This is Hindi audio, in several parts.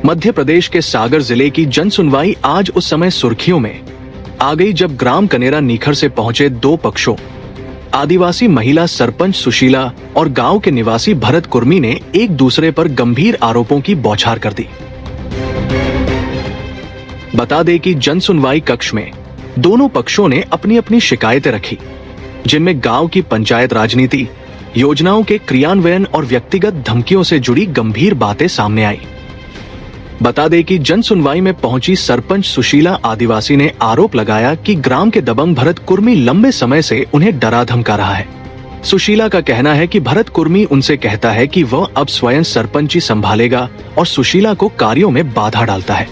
मध्य प्रदेश के सागर जिले की जन सुनवाई आज उस समय सुर्खियों में आ गई जब ग्राम कनेरा नीखर से पहुंचे दो पक्षों, आदिवासी महिला सरपंच सुशीला और गांव के निवासी भरत कुर्मी ने एक दूसरे पर गंभीर आरोपों की बौछार कर दी। बता दें कि जन सुनवाई कक्ष में दोनों पक्षों ने अपनी अपनी शिकायतें रखी, जिनमें गांव की पंचायत राजनीति, योजनाओं के क्रियान्वयन और व्यक्तिगत धमकियों से जुड़ी गंभीर बातें सामने आई। बता दें कि जन सुनवाई में पहुंची सरपंच सुशीला आदिवासी ने आरोप लगाया कि ग्राम के दबंग भरत कुर्मी लंबे समय से उन्हें डरा धमका रहा है। सुशीला का कहना है कि भरत कुर्मी उनसे कहता है कि वह अब स्वयं सरपंची संभालेगा और सुशीला को कार्यों में बाधा डालता है।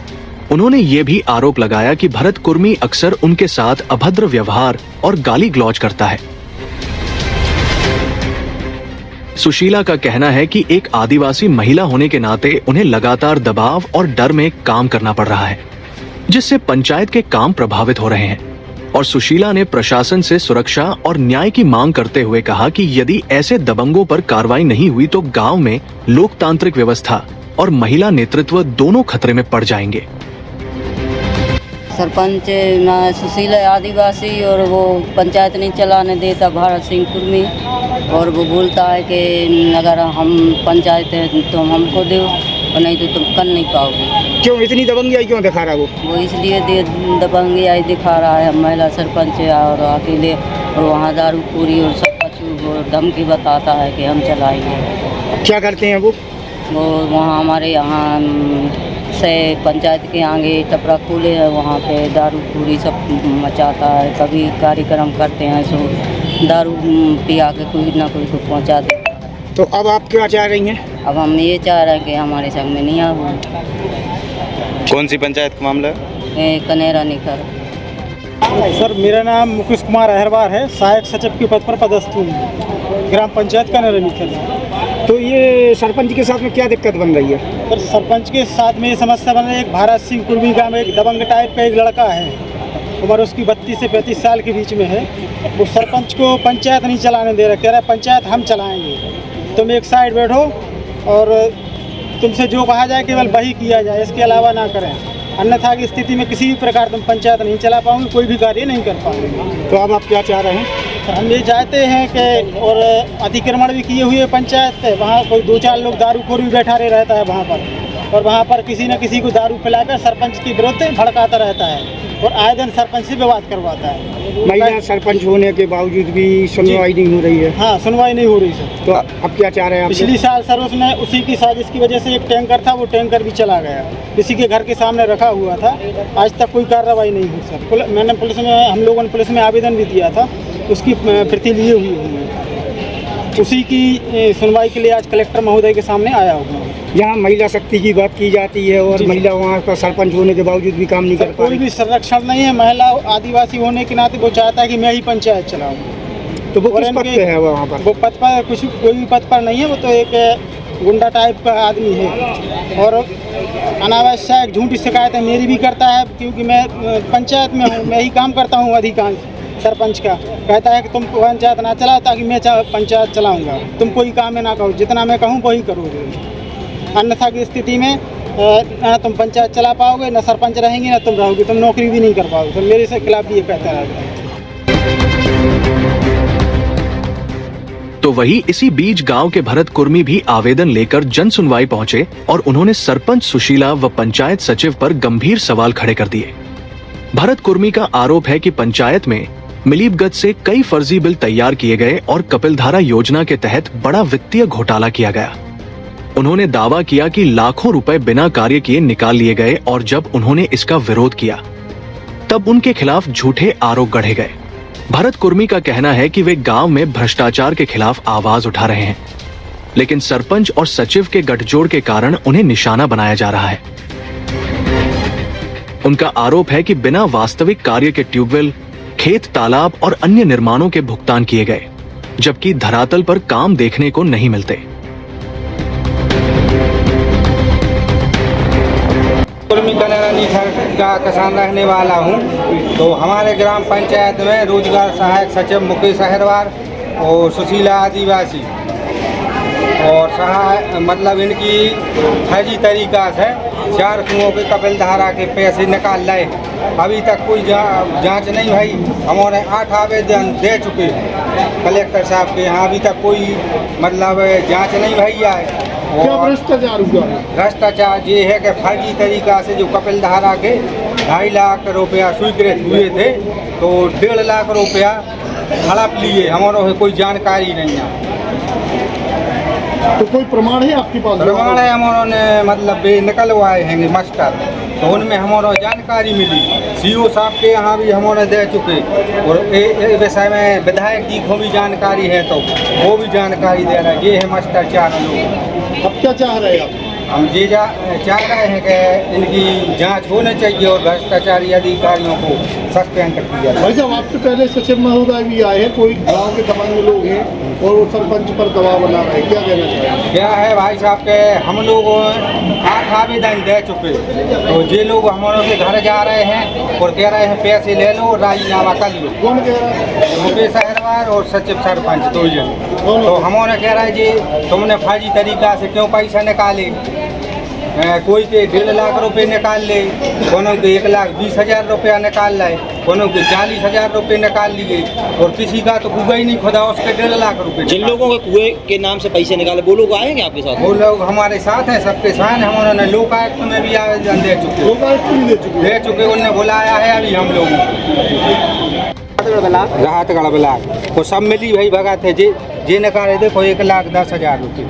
उन्होंने ये भी आरोप लगाया कि भरत कुर्मी अक्सर उनके साथ अभद्र व्यवहार और गाली गलौज करता है। सुशीला का कहना है कि एक आदिवासी महिला होने के नाते उन्हें लगातार दबाव और डर में काम करना पड़ रहा है, जिससे पंचायत के काम प्रभावित हो रहे हैं। और सुशीला ने प्रशासन से सुरक्षा और न्याय की मांग करते हुए कहा कि यदि ऐसे दबंगों पर कार्रवाई नहीं हुई तो गांव में लोकतांत्रिक व्यवस्था और महिला नेतृत्व दोनों खतरे में पड़ जाएंगे। सरपंच सुशीला आदिवासी और वो पंचायत नहीं चलाने देता भरत सिंह कुर्मी, और वो बोलता है कि अगर हम पंचायत है तो हमको दो और नहीं तो तुम कर नहीं पाओगे। क्यों इतनी दबंगियाई क्यों दिखा रहा है वो इसलिए दबंगियाई दिखा रहा है। महिला सरपंच है और अकेले, और वहाँ दारू पूरी और सब कुछ और धमकी बताता है कि हम चलाएंगे। क्या करते हैं वो वहाँ हमारे यहाँ से पंचायत के आगे टपरा खोले है, वहाँ पे दारू पूरी सब मचाता है। कभी कार्यक्रम करते हैं सो दारू पिया के कोई ना कोई को पहुँचा देता है। तो अब आप क्या चाह रही हैं? अब हम ये चाह रहे हैं कि हमारे संग में नहीं आए। कौन सी पंचायत का मामला है? कनेरा निकर। सर, मेरा नाम मुकेश कुमार अहरवार है, सहायक सचिव के पद पर पदस्थ हूँ, ग्राम पंचायत कनेरा निकर। तो ये सरपंच के साथ में क्या दिक्कत बन रही है? सर, सरपंच के साथ में ये समस्या बन रही है। एक भरत सिंह कुर्मी गाँव में एक दबंग टाइप का एक लड़का है, उम्र उसकी 32 से 35 साल के बीच में है। वो सरपंच को पंचायत नहीं चलाने दे रहा, कह रहा है पंचायत हम चलाएंगे, तुम एक साइड बैठो और तुमसे जो कहा जाए केवल वही किया जाए, इसके अलावा ना करें, अन्यथा की स्थिति में किसी भी प्रकार तुम पंचायत नहीं चला पाओगे, कोई भी कार्य नहीं कर पाओगे। तो अब आप क्या चाह रहे हैं? हम ये चाहते हैं कि और अतिक्रमण भी किए हुए पंचायत पे, वहाँ कोई 2-4 लोग दारूखोर भी बैठा रहता है वहाँ पर, और वहाँ पर किसी न किसी को दारू पिलाकर सरपंच के विरुद्ध भड़काता रहता है और आए दिन सरपंच से विवाद करवाता है। महिला सरपंच होने के बावजूद भी सुनवाई नहीं हो रही है। हाँ, सुनवाई नहीं हो रही सर। तो अब क्या चाह रहे हैं? पिछली साल सर उसने उसी की साजिश की वजह से एक टैंकर था, वो टैंकर भी चला गया, किसी के घर के सामने रखा हुआ था। आज तक कोई कार्रवाई नहीं हुई सर। मैंने हम लोगों ने पुलिस में आवेदन भी दिया था, उसकी प्रति लिए हुई हूँ। उसी की सुनवाई के लिए आज कलेक्टर महोदय के सामने आया हूँ। यहाँ महिला शक्ति की बात की जाती है और महिला वहाँ का सरपंच होने के बावजूद भी काम नहीं कर पा रही। कोई भी संरक्षण नहीं है। महिला आदिवासी होने के नाते वो चाहता है कि मैं ही पंचायत चलाऊँ। तो वो किस पद पे है वहाँ पर? वो पद पर कोई भी पद पर नहीं है, वो तो एक गुंडा टाइप का आदमी है और अनावश्यक झूठी शिकायतें मेरी भी करता है, क्योंकि मैं पंचायत में हूँ, मैं ही काम करता हूँ अधिकांश सरपंच का। कहता है कि तुम पंचायत ना चलाओ ताकि मैं पंचायत चलाऊँगा, तुम कोई काम ना करो, जितना मैं कहूँ वही करोगे, अन्यथा की स्थिति में ना तुम पंचायत चला पाओगे, ना सरपंच रहेंगे, ना तुम रहोगे, तुम नौकरी भी नहीं कर पाओगे। तो मेरे से खिलाफ भी ये कहता है। तो वही इसी बीच गांव के भरत कुर्मी भी आवेदन लेकर जन सुनवाई पहुंचे और उन्होंने सरपंच सुशीला व पंचायत सचिव पर गंभीर सवाल खड़े कर दिए। भरत कुर्मी का आरोप है कि पंचायत में मिलीभगत से कई फर्जी बिल तैयार किए गए और कपिलधारा योजना के तहत बड़ा वित्तीय घोटाला किया गया। उन्होंने दावा किया कि लाखों रुपए बिना कार्य किए निकाल लिए गए और जब उन्होंने इसका विरोध किया तब उनके खिलाफ झूठे आरोप गढ़े गए। भरत कुर्मी का कहना है कि वे गांव में भ्रष्टाचार के खिलाफ आवाज उठा रहे हैं, लेकिन सरपंच और सचिव के गठजोड़ के कारण उन्हें निशाना बनाया जा रहा है। उनका आरोप है कि बिना वास्तविक कार्य के ट्यूबवेल, खेत तालाब और अन्य निर्माणों के भुगतान किए गए, जबकि धरातल पर काम देखने को नहीं मिलते। कनेरा निखर का किसान रहने वाला हूँ। तो हमारे ग्राम पंचायत में रोजगार सहायक सचिव मुकेश अहरवार और सुशीला आदिवासी और सहा मतलब इनकी फर्जी तरीका से 4 कुओं के कपिल धारा के पैसे निकाल लाए। अभी तक कोई जांच नहीं भाई। हमारे 8 आवेदन दे चुके कलेक्टर साहब के यहाँ, अभी तक कोई मतलब जांच नहीं भैया है। क्या भ्रष्टाचार हुआ? भ्रष्टाचार ये है कि फर्जी तरीका से जो कपिल धारा के 2.5 लाख रुपया स्वीकृत हुए थे, तो 1.5 लाख रुपया हड़प लिए। हमारे कोई जानकारी नहीं है। तो कोई प्रमाण है आपके पास? प्रमाण है, हमारे मतलब निकलवाए हैं मास्टर, तो उनमें हमारा जानकारी मिली। सीओ साहब के यहाँ भी हमारे दे चुके, और विषय में विधायक जी को भी जानकारी है, तो वो भी जानकारी दे रहा है। ये है मास्टर 4 लोग। अब क्या चाह रहे हैं आप? हम ये चाह रहे हैं कि इनकी जांच होनी चाहिए और भ्रष्टाचारी अधिकारियों को सस्पेंड किया जाए। भाई साहब, आपसे पहले सचिव महोदय भी आए हैं, कोई गांव के दबंग लोग हैं और वो सरपंच पर दबाव बना रहे हैं, क्या कहना चाहिए? क्या है भाई साहब के हम लोग 8 आवेदन दे चुके, तो ये लोग हमारे के घर जा रहे हैं और कह रहे हैं पैसे ले लो, राजीनामा कर लो। कौन कह रहा है? मुकेश अग्रवाल और सचिव सरपंच 2 जन। तो हमारे कह रहे हैं जी तुमने फर्जी तरीका से क्यों पैसा निकाले? कोई के 1.5 लाख रुपए निकाल ले, कोनो के 1,20,000 रुपया निकाल लाए, कोनो के 40,000 रुपये निकाल लिए, और किसी का तो कुआ ही नहीं खुदा उसके 1.5 लाख रुपए। जिन लोगों के कुएं के नाम से पैसे निकाले वो लोग आएंगे आपके साथ? वो लोग हमारे साथ हैं, सबके साथ हैं। हमारे लोकायुक्त में भी आवेदन दे चुके, उनने बुलाया है अभी हम लोग। राहतगढ़ ब्लाक वो सब मिली भाई भगा थे जे निकाले देखो 1,10,000 रुपये।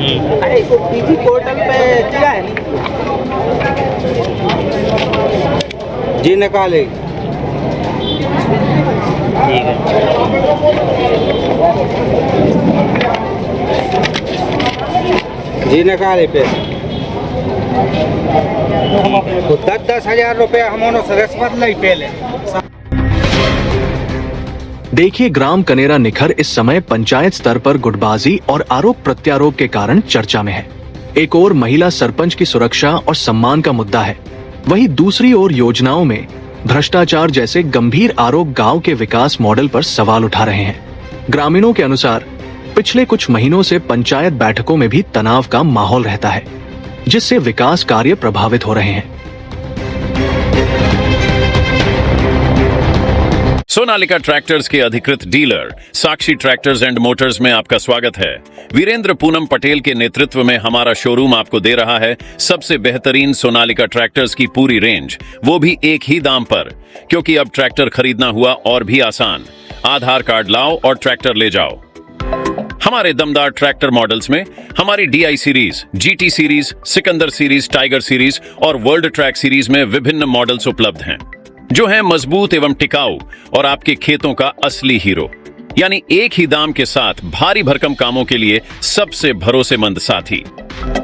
पोर्टल पे क्या है जी निकाले। जी निकाले पैसे तो 10,000 रुपया हमारे से रिश्वत ली पहले। देखिए, ग्राम कनेरा निखर इस समय पंचायत स्तर पर गुटबाजी और आरोप प्रत्यारोप के कारण चर्चा में है। एक ओर महिला सरपंच की सुरक्षा और सम्मान का मुद्दा है, वहीं दूसरी ओर योजनाओं में भ्रष्टाचार जैसे गंभीर आरोप गांव के विकास मॉडल पर सवाल उठा रहे हैं। ग्रामीणों के अनुसार पिछले कुछ महीनों से पंचायत बैठकों में भी तनाव का माहौल रहता है, जिससे विकास कार्य प्रभावित हो रहे हैं। सोनालिका ट्रैक्टर्स के अधिकृत dealer Sakshi tractors and Motors में आपका स्वागत है। वीरेंद्र पूनम पटेल के नेतृत्व में हमारा शोरूम आपको दे रहा है सबसे बेहतरीन सोनालिका ट्रैक्टर्स की पूरी रेंज, वो भी एक ही दाम पर। क्योंकि अब ट्रैक्टर खरीदना हुआ और भी आसान। आधार कार्ड लाओ और ट्रैक्टर ले जाओ। हमारे दमदार ट्रैक्टर मॉडल्स में हमारी DI series, GT series, Sikandar series, tiger series और वर्ल्ड ट्रैक सीरीज में विभिन्न मॉडल्स उपलब्ध हैं, जो हैं मजबूत एवं टिकाऊ और आपके खेतों का असली हीरो। यानी एक ही दाम के साथ भारी भरकम कामों के लिए सबसे भरोसेमंद साथी।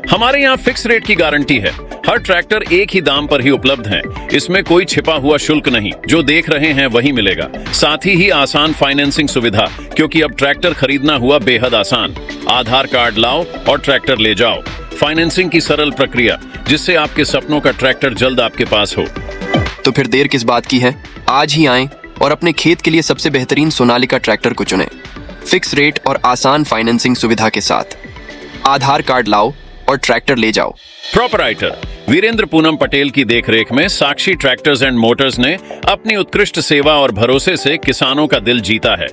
हमारे यहाँ फिक्स रेट की गारंटी है। हर ट्रैक्टर एक ही दाम पर ही उपलब्ध है। इसमें कोई छिपा हुआ शुल्क नहीं, जो देख रहे हैं वही मिलेगा। साथ ही आसान फाइनेंसिंग सुविधा, क्योंकि अब ट्रैक्टर खरीदना हुआ बेहद आसान। आधार कार्ड लाओ और ट्रैक्टर ले जाओ। फाइनेंसिंग की सरल प्रक्रिया, जिससे आपके सपनों का ट्रैक्टर जल्द आपके पास हो। तो फिर देर किस बात की है? आज ही आएं और अपने खेत के लिए सबसे बेहतरीन सोनालिका ट्रैक्टर को चुनें। फिक्स रेट और आसान फाइनेंसिंग सुविधा के साथ। आधार कार्ड लाओ और ट्रैक्टर ले जाओ। प्रोपराइटर वीरेंद्र पूनम पटेल की देखरेख में साक्षी ट्रैक्टर्स एंड मोटर्स ने अपनी उत्कृष्ट सेवा और भरोसे से किसानों का दिल जीता है।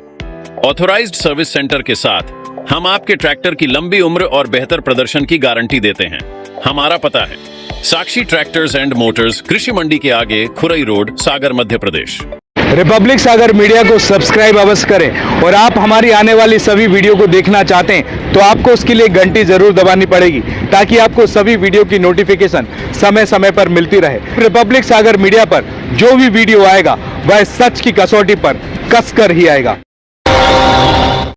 ऑथोराइज्ड सर्विस सेंटर के साथ हम आपके ट्रैक्टर की लंबी उम्र और बेहतर प्रदर्शन की गारंटी देते हैं। हमारा पता है साक्षी ट्रैक्टर्स एंड मोटर्स, कृषि मंडी के आगे, खुरई रोड, सागर, मध्य प्रदेश। रिपब्लिक सागर मीडिया को सब्सक्राइब अवश्य करें, और आप हमारी आने वाली सभी वीडियो को देखना चाहते हैं तो आपको उसके लिए घंटी जरूर दबानी पड़ेगी, ताकि आपको सभी वीडियो की नोटिफिकेशन समय समय पर मिलती रहे। रिपब्लिक सागर मीडिया पर जो भी वीडियो आएगा वह सच की कसौटी पर कसकर ही आएगा।